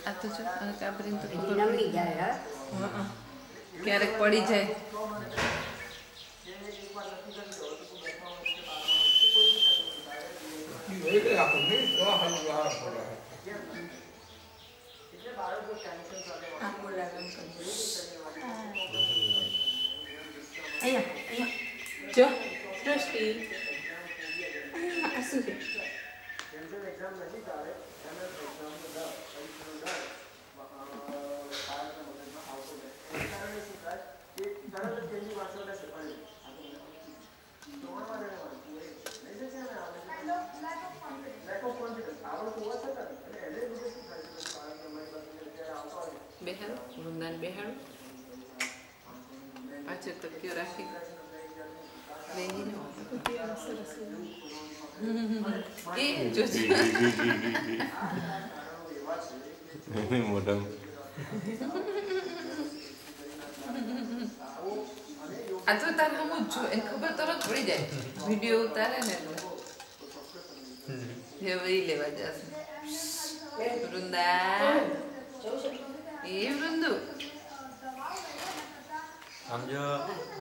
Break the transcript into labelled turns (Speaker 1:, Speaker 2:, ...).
Speaker 1: આ તો જો આ કાબરીને તો ખબર
Speaker 2: નમી જાય
Speaker 1: હા ક્યારેક પડી જાય જો સૃષ્ટિ શું છે બેહાડો વૃંદાને બેહાડો પાછળ તો કયો રાખી એ જોજે
Speaker 3: મોઢા
Speaker 1: આ તો તારે હમ જ જો એને ખબર તરત પડી જાય વિડીયો ઉતારે ને એટલે એ લેવા જશે વૃંદા એ વૃંદુ
Speaker 3: સમજો